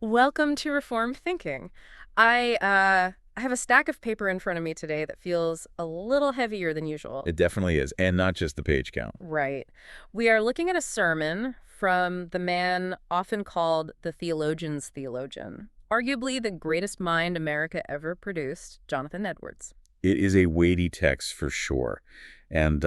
Welcome to Reformed Thinking. I have a stack of paper in front of me today that feels a little heavier than usual. It definitely is, and not just the page count. Right. We are looking at a sermon from the man often called the theologian's theologian, arguably the greatest mind America ever produced, Jonathan Edwards. It is a weighty text for sure. And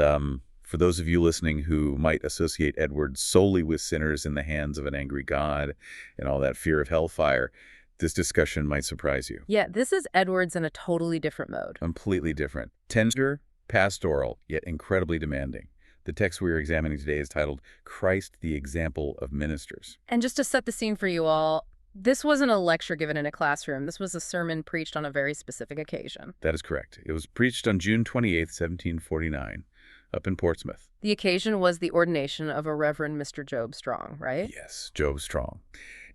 for those of you listening who might associate Edwards solely with sinners in the hands of an angry God and all that fear of hellfire, this discussion might surprise you. Yeah, this is Edwards in a totally different mode. Completely different. Tender, pastoral, yet incredibly demanding. The text we are examining today is titled, Christ the Example of Ministers. And just to set the scene for you all, this wasn't a lecture given in a classroom. This was a sermon preached on a very specific occasion. That is correct. It was preached on June 28th, 1749, up in Portsmouth. The occasion was the ordination of a Reverend Mr. Job Strong, right? Yes, Job Strong.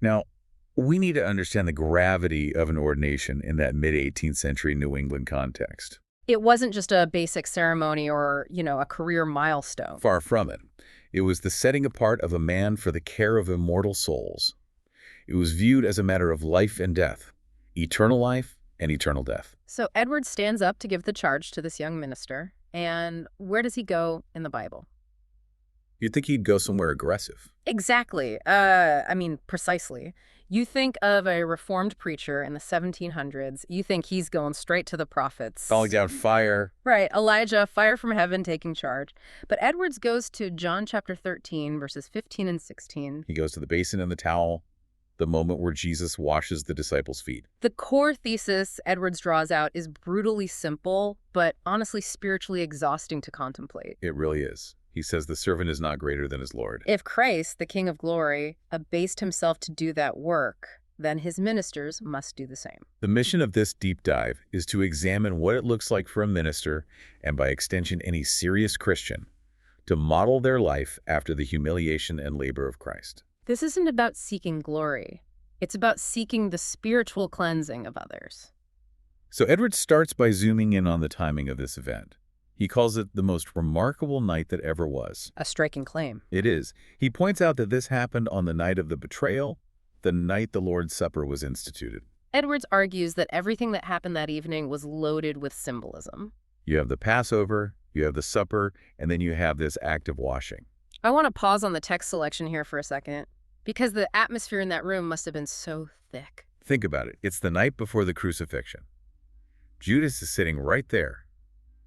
Now, we need to understand the gravity of an ordination in that mid-18th century New England context. It wasn't just a basic ceremony or, a career milestone. Far from it. It was the setting apart of a man for the care of immortal souls. It was viewed as a matter of life and death, eternal life and eternal death. So Edward stands up to give the charge to this young minister. And where does he go in the Bible? You'd think he'd go somewhere aggressive. Exactly. Precisely. You think of a Reformed preacher in the 1700s, you think he's going straight to the prophets. Calling down fire. Right, Elijah, fire from heaven, taking charge. But Edwards goes to John chapter 13, verses 15 and 16. He goes to the basin and the towel, the moment where Jesus washes the disciples' feet. The core thesis Edwards draws out is brutally simple, but honestly spiritually exhausting to contemplate. It really is. He says the servant is not greater than his Lord. If Christ, the King of Glory, abased himself to do that work, then his ministers must do the same. The mission of this deep dive is to examine what it looks like for a minister, and by extension any serious Christian, to model their life after the humiliation and labor of Christ. This isn't about seeking glory. It's about seeking the spiritual cleansing of others. So Edwards starts by zooming in on the timing of this event. He calls it the most remarkable night that ever was. A striking claim. It is. He points out that this happened on the night of the betrayal, the night the Lord's Supper was instituted. Edwards argues that everything that happened that evening was loaded with symbolism. You have the Passover, you have the supper, and then you have this act of washing. I want to pause on the text selection here for a second, because the atmosphere in that room must have been so thick. Think about it. It's the night before the crucifixion. Judas is sitting right there,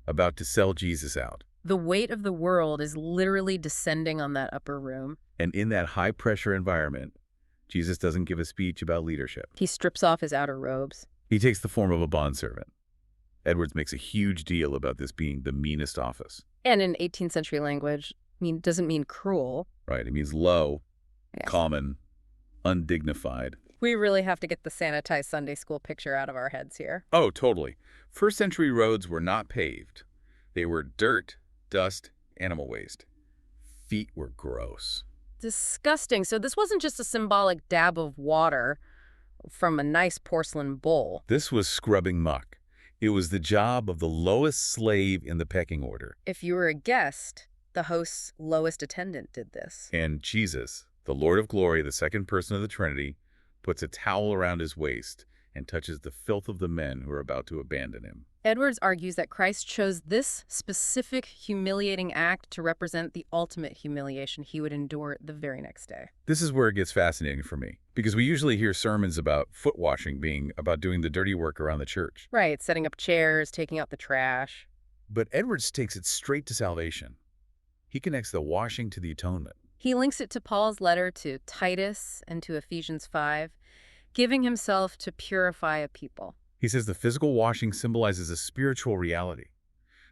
about to sell Jesus out. The weight of the world is literally descending on that upper room. And in that high-pressure environment, Jesus doesn't give a speech about leadership. He strips off his outer robes. He takes the form of a bondservant. Edwards makes a huge deal about this being the meanest office. And in 18th century language, doesn't mean cruel. Right, it means low, Yes. common, undignified. We really have to get the sanitized Sunday school picture out of our heads here. Oh, totally. First century roads were not paved. They were dirt, dust, animal waste. Feet were gross. Disgusting. So this wasn't just a symbolic dab of water from a nice porcelain bowl. This was scrubbing muck. It was the job of the lowest slave in the pecking order. If you were a guest, the host's lowest attendant did this. And Jesus, the Lord of glory, the second person of the Trinity, puts a towel around his waist and touches the filth of the men who are about to abandon him. Edwards argues that Christ chose this specific humiliating act to represent the ultimate humiliation he would endure the very next day. This is where it gets fascinating for me, because we usually hear sermons about foot washing being about doing the dirty work around the church. Right, setting up chairs, taking out the trash. But Edwards takes it straight to salvation. He connects the washing to the atonement. He links it to Paul's letter to Titus and to Ephesians 5, giving himself to purify a people. He says the physical washing symbolizes a spiritual reality,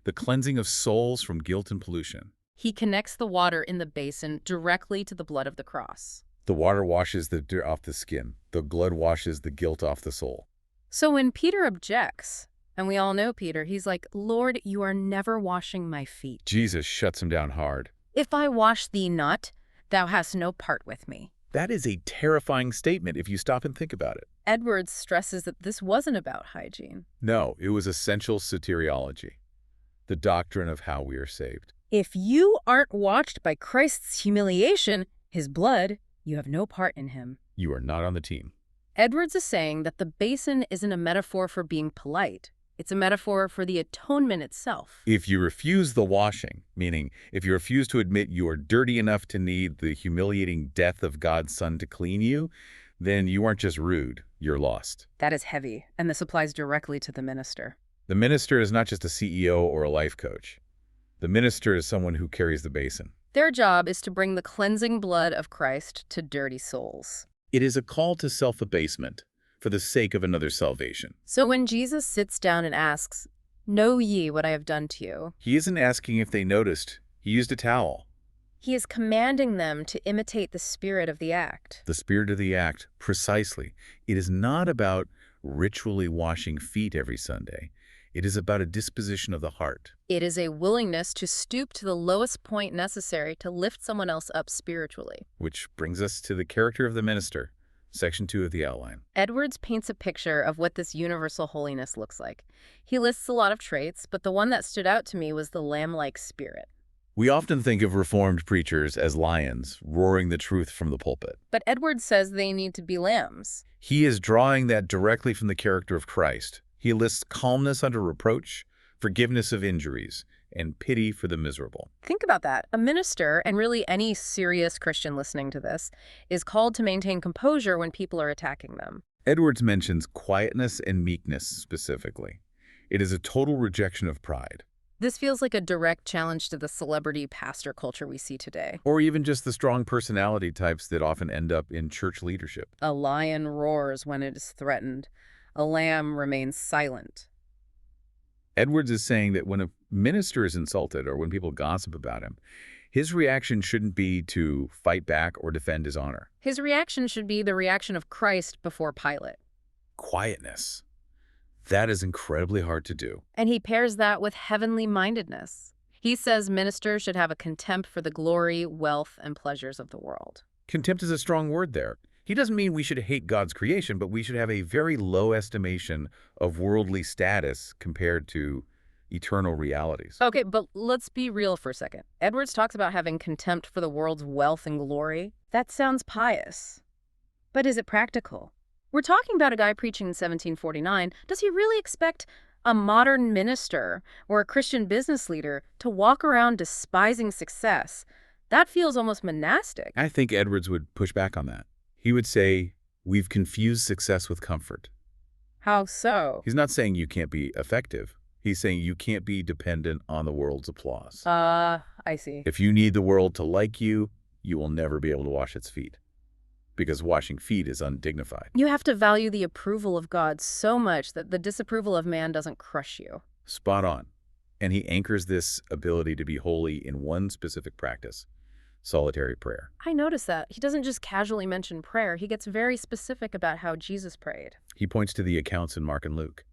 the cleansing of souls from guilt and pollution. He connects the water in the basin directly to the blood of the cross. The water washes the dirt off the skin. The blood washes the guilt off the soul. So when Peter objects, and we all know Peter, he's like, Lord, you are never washing my feet. Jesus shuts him down hard. If I wash thee not, thou hast no part with me. That is a terrifying statement if you stop and think about it. Edwards stresses that this wasn't about hygiene. No, it was essential soteriology, the doctrine of how we are saved. If you aren't washed by Christ's humiliation, his blood, you have no part in him. You are not on the team. Edwards is saying that the basin isn't a metaphor for being polite. It's a metaphor for the atonement itself. If you refuse the washing, meaning if you refuse to admit you are dirty enough to need the humiliating death of God's Son to clean you, then you aren't just rude, you're lost. That is heavy, and this applies directly to the minister. The minister is not just a CEO or a life coach. The minister is someone who carries the basin. Their job is to bring the cleansing blood of Christ to dirty souls. It is a call to self-abasement for the sake of another's salvation. So when Jesus sits down and asks, "Know ye what I have done to you?" He isn't asking if they noticed. He used a towel. He is commanding them to imitate the spirit of the act. The spirit of the act, precisely. It is not about ritually washing feet every Sunday. It is about a disposition of the heart. It is a willingness to stoop to the lowest point necessary to lift someone else up spiritually. Which brings us to the character of the minister, section 2 of the outline. Edwards paints a picture of what this universal holiness looks like. He lists a lot of traits, but the one that stood out to me was the lamb-like spirit. We often think of Reformed preachers as lions, roaring the truth from the pulpit. But Edwards says they need to be lambs. He is drawing that directly from the character of Christ. He lists calmness under reproach, forgiveness of injuries, and pity for the miserable. Think about that. A minister, and really any serious Christian listening to this, is called to maintain composure when people are attacking them. Edwards mentions quietness and meekness specifically. It is a total rejection of pride. This feels like a direct challenge to the celebrity pastor culture we see today. Or even just the strong personality types that often end up in church leadership. A lion roars when it is threatened. A lamb remains silent. Edwards is saying that when a minister is insulted or when people gossip about him, his reaction shouldn't be to fight back or defend his honor. His reaction should be the reaction of Christ before Pilate. Quietness. That is incredibly hard to do. And he pairs that with heavenly-mindedness. He says ministers should have a contempt for the glory, wealth, and pleasures of the world. Contempt is a strong word there. He doesn't mean we should hate God's creation, but we should have a very low estimation of worldly status compared to eternal realities. Okay, but let's be real for a second. Edwards talks about having contempt for the world's wealth and glory. That sounds pious. But is it practical? We're talking about a guy preaching in 1749. Does he really expect a modern minister or a Christian business leader to walk around despising success? That feels almost monastic. I think Edwards would push back on that. He would say, we've confused success with comfort. How so? He's not saying you can't be effective. He's saying you can't be dependent on the world's applause. I see. If you need the world to like you, you will never be able to wash its feet. Because washing feet is undignified. You have to value the approval of God so much that the disapproval of man doesn't crush you. Spot on. And he anchors this ability to be holy in one specific practice: solitary prayer. I notice that. He doesn't just casually mention prayer. He gets very specific about how Jesus prayed. He points to the accounts in Mark and Luke.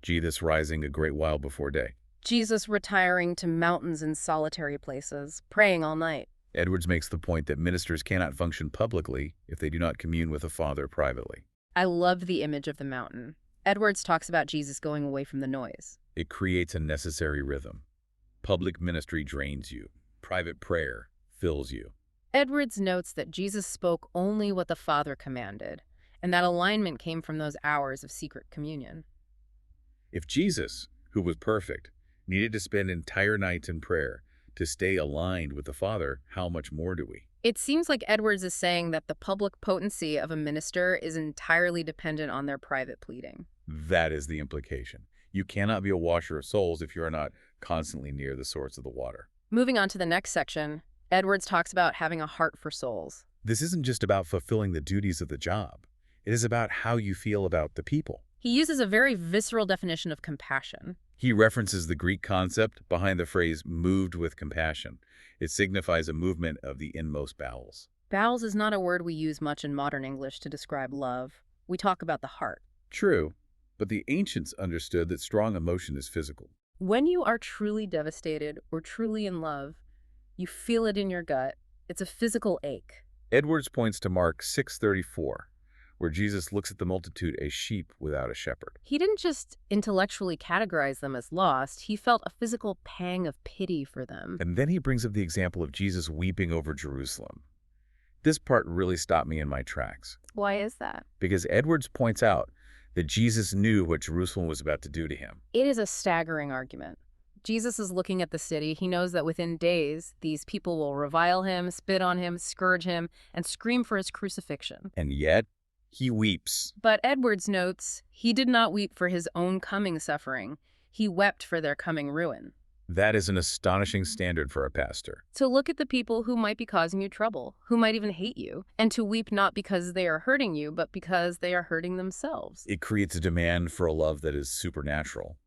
Jesus rising a great while before day. Jesus retiring to mountains in solitary places, praying all night. Edwards makes the point that ministers cannot function publicly if they do not commune with the Father privately. I love the image of the mountain. Edwards talks about Jesus going away from the noise. It creates a necessary rhythm. Public ministry drains you. Private prayer fills you. Edwards notes that Jesus spoke only what the Father commanded, and that alignment came from those hours of secret communion. If Jesus, who was perfect, needed to spend entire nights in prayer to stay aligned with the Father, how much more do we? It seems like Edwards is saying that the public potency of a minister is entirely dependent on their private pleading. That is the implication. You cannot be a washer of souls if you are not constantly near the source of the water. Moving on to the next section, Edwards talks about having a heart for souls. This isn't just about fulfilling the duties of the job. It is about how you feel about the people. He uses a very visceral definition of compassion. He references the Greek concept behind the phrase moved with compassion. It signifies a movement of the inmost bowels. Bowels is not a word we use much in modern English to describe love. We talk about the heart. True, but the ancients understood that strong emotion is physical. When you are truly devastated or truly in love, you feel it in your gut. It's a physical ache. Edwards points to Mark 6:34, where Jesus looks at the multitude as sheep without a shepherd. He didn't just intellectually categorize them as lost. He felt a physical pang of pity for them. And then he brings up the example of Jesus weeping over Jerusalem. This part really stopped me in my tracks, Why is that? because Edwards points out that Jesus knew what Jerusalem was about to do to him. It is a staggering argument. Jesus is looking at the city. He knows that within days, these people will revile him, spit on him, scourge him, and scream for his crucifixion. And yet, he weeps. But Edwards notes, he did not weep for his own coming suffering. He wept for their coming ruin. That is an astonishing standard for a pastor. To look at the people who might be causing you trouble, who might even hate you, and to weep not because they are hurting you, but because they are hurting themselves. It creates a demand for a love that is supernatural.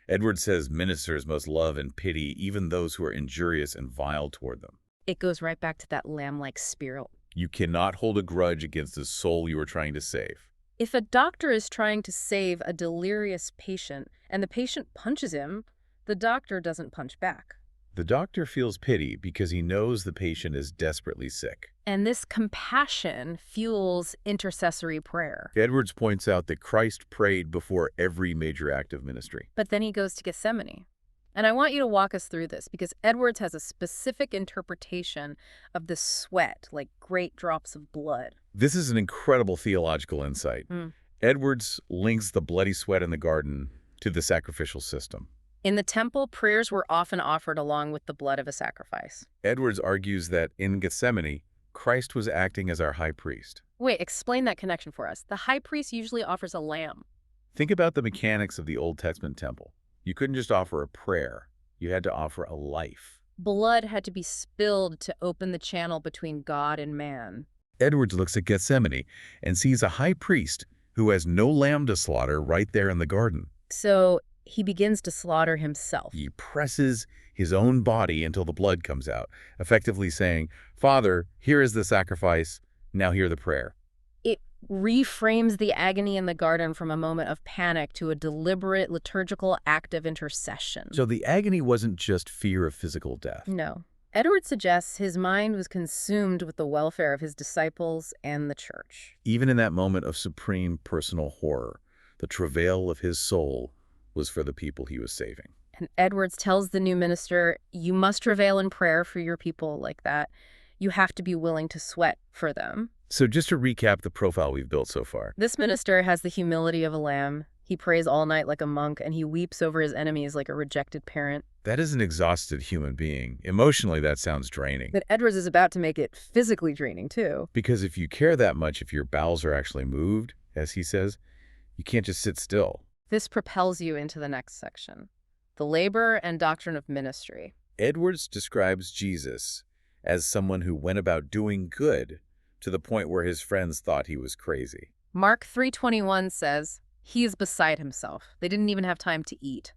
Edwards says ministers must love and pity even those who are injurious and vile toward them. It goes right back to that lamb-like spirit. You cannot hold a grudge against the soul you are trying to save. If a doctor is trying to save a delirious patient and the patient punches him, the doctor doesn't punch back. The doctor feels pity because he knows the patient is desperately sick. And this compassion fuels intercessory prayer. Edwards points out that Christ prayed before every major act of ministry. But then he goes to Gethsemane. And I want you to walk us through this because Edwards has a specific interpretation of the sweat, like great drops of blood. This is an incredible theological insight. Edwards links the bloody sweat in the garden to the sacrificial system. In the temple, prayers were often offered along with the blood of a sacrifice. Edwards argues that in Gethsemane, Christ was acting as our high priest. Wait, explain that connection for us. The high priest usually offers a lamb. Think about the mechanics of the Old Testament temple. You couldn't just offer a prayer. You had to offer a life. Blood had to be spilled to open the channel between God and man. Edwards looks at Gethsemane and sees a high priest who has no lamb to slaughter right there in the garden. So he begins to slaughter himself. He presses his own body until the blood comes out, effectively saying, "Father, here is the sacrifice, now hear the prayer." It reframes the agony in the garden from a moment of panic to a deliberate liturgical act of intercession. So the agony wasn't just fear of physical death. No. Edwards suggests his mind was consumed with the welfare of his disciples and the church. Even in that moment of supreme personal horror, the travail of his soul was for the people he was saving. And Edwards tells the new minister, you must travail in prayer for your people like that. You have to be willing to sweat for them. So just to recap the profile we've built so far. This minister has the humility of a lamb. He prays all night like a monk, and he weeps over his enemies like a rejected parent. That is an exhausted human being. Emotionally, that sounds draining. But Edwards is about to make it physically draining, too. Because if you care that much, if your bowels are actually moved, as he says, you can't just sit still. This propels you into the next section, the labor and doctrine of ministry. Edwards describes Jesus as someone who went about doing good to the point where his friends thought he was crazy. Mark 3:21 says, he is beside himself. They didn't even have time to eat.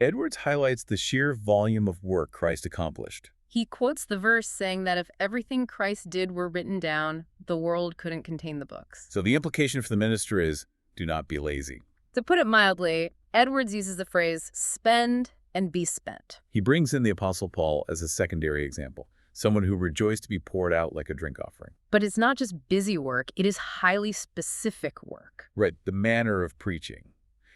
Edwards highlights the sheer volume of work Christ accomplished. He quotes the verse saying that if everything Christ did were written down, the world couldn't contain the books. So the implication for the minister is, do not be lazy. To put it mildly, Edwards uses the phrase, spend and be spent. He brings in the Apostle Paul as a secondary example, someone who rejoiced to be poured out like a drink offering. But it's not just busy work, it is highly specific work. Right, the manner of preaching.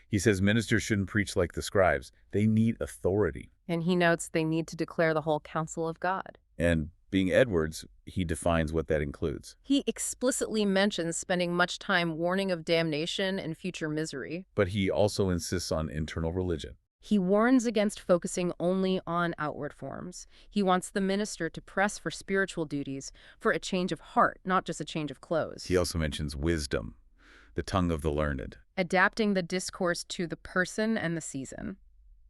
He says ministers shouldn't preach like the scribes. They need authority. And he notes they need to declare the whole counsel of God. And being Edwards, he defines what that includes. He explicitly mentions spending much time warning of damnation and future misery. But he also insists on internal religion. He warns against focusing only on outward forms. He wants the minister to press for spiritual duties, for a change of heart, not just a change of clothes. He also mentions wisdom, the tongue of the learned. Adapting the discourse to the person and the season.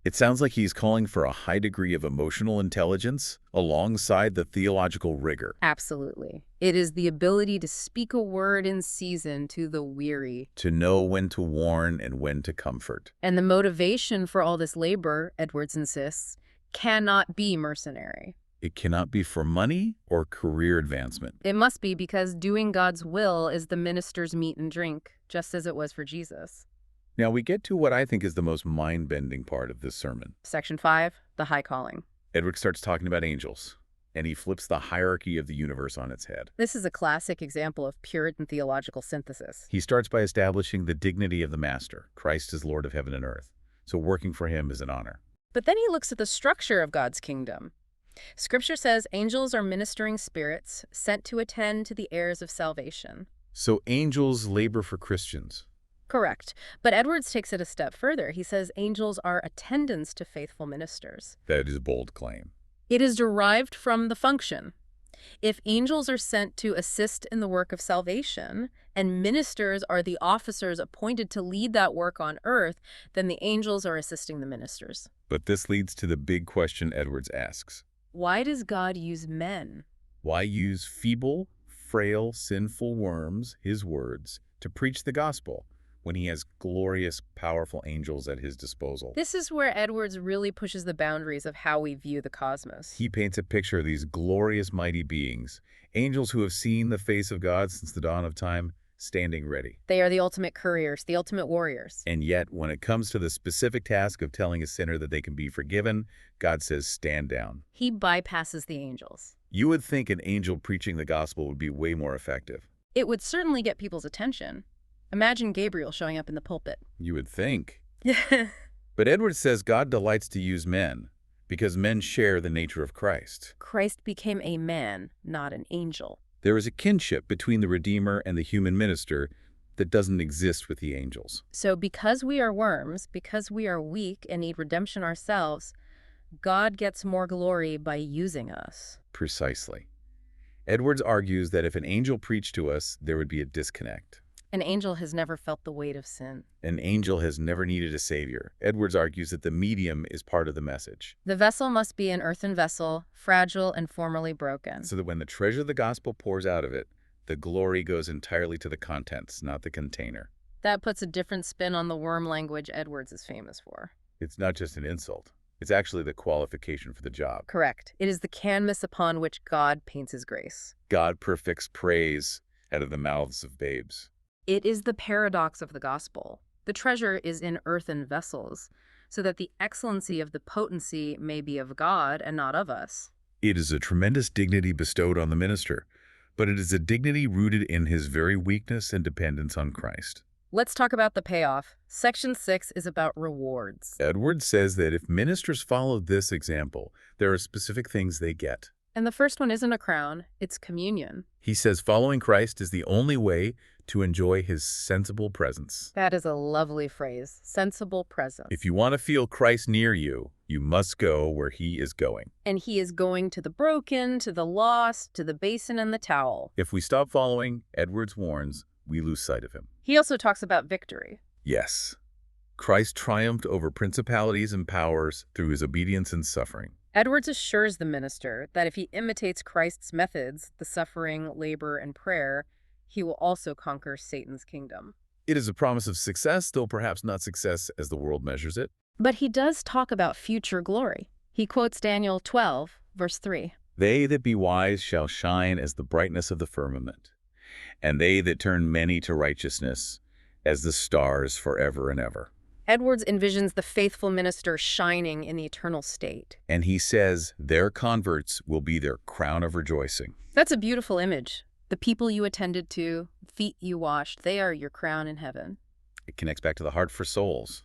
It sounds like he's calling for a high degree of emotional intelligence alongside the theological rigor. Absolutely. It is the ability to speak a word in season to the weary. To know when to warn and when to comfort. And the motivation for all this labor, Edwards insists, cannot be mercenary. It cannot be for money or career advancement. It must be because doing God's will is the minister's meat and drink, just as it was for Jesus. Now we get to what I think is the most mind-bending part of this sermon. Section 5, the high calling. Edward starts talking about angels, and he flips the hierarchy of the universe on its head. This is a classic example of Puritan theological synthesis. He starts by establishing the dignity of the master. Christ is Lord of heaven and earth, so working for him is an honor. But then he looks at the structure of God's kingdom. Scripture says angels are ministering spirits sent to attend to the heirs of salvation. So angels labor for Christians. Correct. But Edwards takes it a step further. He says angels are attendants to faithful ministers. That is a bold claim. It is derived from the function. If angels are sent to assist in the work of salvation, and ministers are the officers appointed to lead that work on earth, then the angels are assisting the ministers. But this leads to the big question Edwards asks. Why does God use men? Why use feeble, frail, sinful worms, his words, to preach the gospel when he has glorious, powerful angels at his disposal? This is where Edwards really pushes the boundaries of how we view the cosmos. He paints a picture of these glorious, mighty beings, angels who have seen the face of God since the dawn of time, standing ready. They are the ultimate couriers, the ultimate warriors. And yet, when it comes to the specific task of telling a sinner that they can be forgiven, God says, stand down. He bypasses the angels. You would think an angel preaching the gospel would be way more effective. It would certainly get people's attention. Imagine Gabriel showing up in the pulpit. You would think. But Edwards says God delights to use men because men share the nature of Christ. Christ became a man, not an angel. There is a kinship between the Redeemer and the human minister that doesn't exist with the angels. So because we are worms, because we are weak and need redemption ourselves, God gets more glory by using us. Precisely. Edwards argues that if an angel preached to us, there would be a disconnect. An angel has never felt the weight of sin. An angel has never needed a savior. Edwards argues that the medium is part of the message. The vessel must be an earthen vessel, fragile and formerly broken. So that when the treasure of the gospel pours out of it, the glory goes entirely to the contents, not the container. That puts a different spin on the worm language Edwards is famous for. It's not just an insult. It's actually the qualification for the job. Correct. It is the canvas upon which God paints his grace. God perfects praise out of the mouths of babes. It is the paradox of the gospel. The treasure is in earthen vessels, so that the excellency of the potency may be of God and not of us. It is a tremendous dignity bestowed on the minister, but it is a dignity rooted in his very weakness and dependence on Christ. Let's talk about the payoff. Section 6 is about rewards. Edwards says that if ministers follow this example, there are specific things they get. And the first one isn't a crown, it's communion. He says following Christ is the only way to enjoy his sensible presence. That is a lovely phrase, sensible presence. If you want to feel Christ near you, you must go where he is going. And he is going to the broken, to the lost, to the basin and the towel. If we stop following, Edwards warns, we lose sight of him. He also talks about victory. Yes. Christ triumphed over principalities and powers through his obedience and suffering. Edwards assures the minister that if he imitates Christ's methods, the suffering, labor, and prayer, he will also conquer Satan's kingdom. It is a promise of success, though perhaps not success as the world measures it. But he does talk about future glory. He quotes Daniel 12, verse 3. They that be wise shall shine as the brightness of the firmament, and they that turn many to righteousness as the stars forever and ever. Edwards envisions the faithful minister shining in the eternal state. And he says their converts will be their crown of rejoicing. That's a beautiful image. The people you attended to, feet you washed, they are your crown in heaven. It connects back to the heart for souls.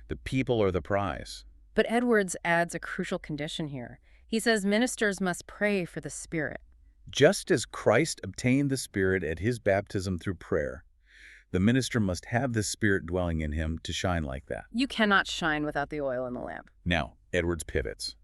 The people are the prize. But Edwards adds a crucial condition here. He says ministers must pray for the Spirit. Just as Christ obtained the Spirit at his baptism through prayer, the minister must have the Spirit dwelling in him to shine like that. You cannot shine without the oil in the lamp. Now, Edwards pivots.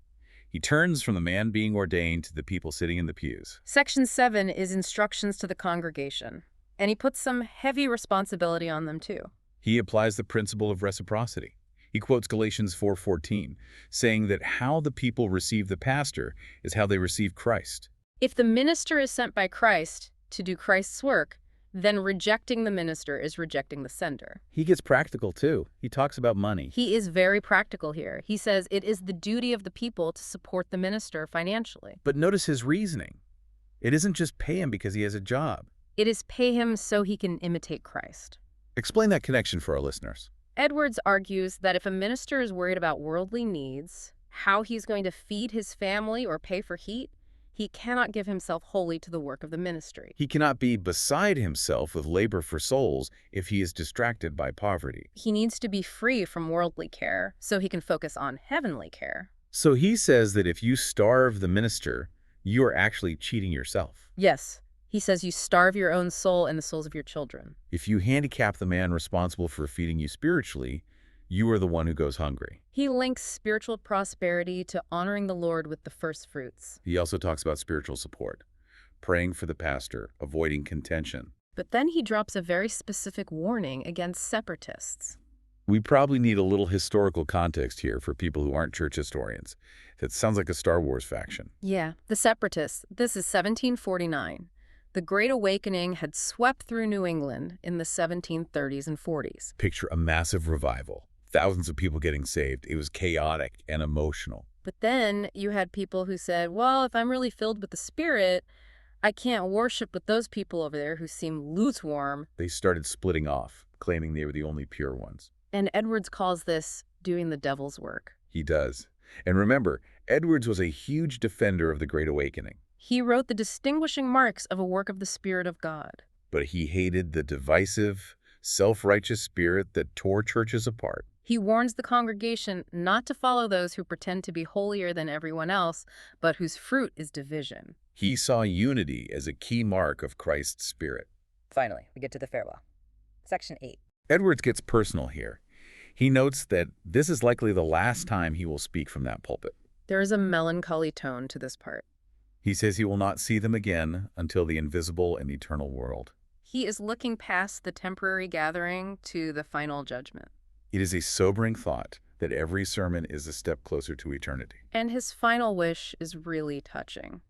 He turns from the man being ordained to the people sitting in the pews. Section 7 is instructions to the congregation, and he puts some heavy responsibility on them too. He applies the principle of reciprocity. He quotes Galatians 4:14, saying that how the people receive the pastor is how they receive Christ. If the minister is sent by Christ to do Christ's work, then rejecting the minister is rejecting the sender. He gets practical too. He talks about money. He is very practical here. He says it is the duty of the people to support the minister financially. But notice his reasoning. It isn't just pay him because he has a job. It is pay him so he can imitate Christ. Explain that connection for our listeners. Edwards argues that if a minister is worried about worldly needs, how he's going to feed his family or pay for heat, he cannot give himself wholly to the work of the ministry. He cannot be beside himself with labor for souls if he is distracted by poverty. He needs to be free from worldly care so he can focus on heavenly care. So he says that if you starve the minister, you are actually cheating yourself. Yes, he says you starve your own soul and the souls of your children. If you handicap the man responsible for feeding you spiritually, you are the one who goes hungry. He links spiritual prosperity to honoring the Lord with the first fruits. He also talks about spiritual support, praying for the pastor, avoiding contention. But then he drops a very specific warning against separatists. We probably need a little historical context here for people who aren't church historians. That sounds like a Star Wars faction. Yeah, the separatists. This is 1749. The Great Awakening had swept through New England in the 1730s and 40s. Picture a massive revival. Thousands of people getting saved. It was chaotic and emotional. But then you had people who said, well, if I'm really filled with the Spirit, I can't worship with those people over there who seem lukewarm. They started splitting off, claiming they were the only pure ones. And Edwards calls this doing the devil's work. He does. And remember, Edwards was a huge defender of the Great Awakening. He wrote the distinguishing marks of a work of the Spirit of God. But he hated the divisive, self-righteous spirit that tore churches apart. He warns the congregation not to follow those who pretend to be holier than everyone else, but whose fruit is division. He saw unity as a key mark of Christ's spirit. Finally, we get to the farewell. Section 8. Edwards gets personal here. He notes that this is likely the last time he will speak from that pulpit. There is a melancholy tone to this part. He says he will not see them again until the invisible and eternal world. He is looking past the temporary gathering to the final judgment. It is a sobering thought that every sermon is a step closer to eternity. And his final wish is really touching.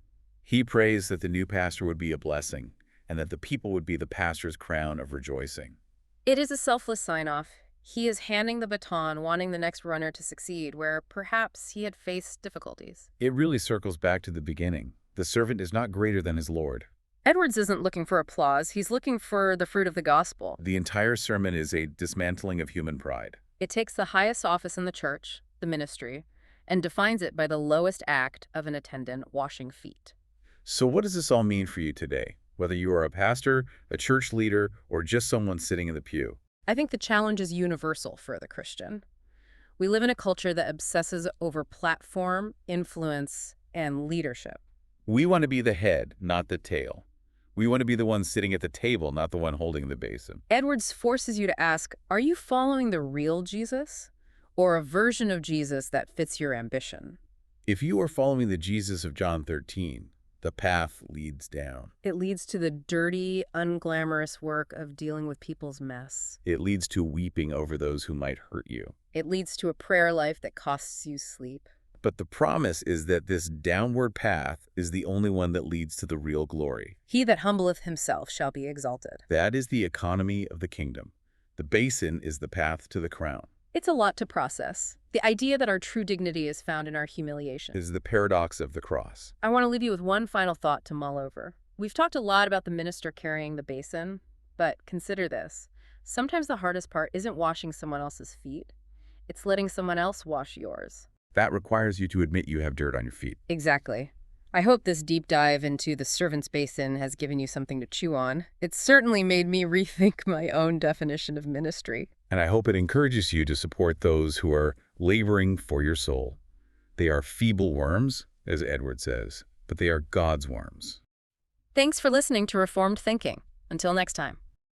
He prays that the new pastor would be a blessing and that the people would be the pastor's crown of rejoicing. It is a selfless sign-off. He is handing the baton, wanting the next runner to succeed, where perhaps he had faced difficulties. It really circles back to the beginning. The servant is not greater than his Lord. Edwards isn't looking for applause. He's looking for the fruit of the gospel. The entire sermon is a dismantling of human pride. It takes the highest office in the church, the ministry, and defines it by the lowest act of an attendant washing feet. So what does this all mean for you today? Whether you are a pastor, a church leader, or just someone sitting in the pew. I think the challenge is universal for the Christian. We live in a culture that obsesses over platform, influence, and leadership. We want to be the head, not the tail. We want to be the one sitting at the table, not the one holding the basin. Edwards forces you to ask, are you following the real Jesus or a version of Jesus that fits your ambition? If you are following the Jesus of John 13, the path leads down. It leads to the dirty, unglamorous work of dealing with people's mess. It leads to weeping over those who might hurt you. It leads to a prayer life that costs you sleep. But the promise is that this downward path is the only one that leads to the real glory. He that humbleth himself shall be exalted. That is the economy of the kingdom. The basin is the path to the crown. It's a lot to process. The idea that our true dignity is found in our humiliation. It is the paradox of the cross. I want to leave you with one final thought to mull over. We've talked a lot about the minister carrying the basin, but consider this. Sometimes the hardest part isn't washing someone else's feet. It's letting someone else wash yours. That requires you to admit you have dirt on your feet. Exactly. I hope this deep dive into the servant's basin has given you something to chew on. It certainly made me rethink my own definition of ministry. And I hope it encourages you to support those who are laboring for your soul. They are feeble worms, as Edward says, but they are God's worms. Thanks for listening to Reformed Thinking. Until next time.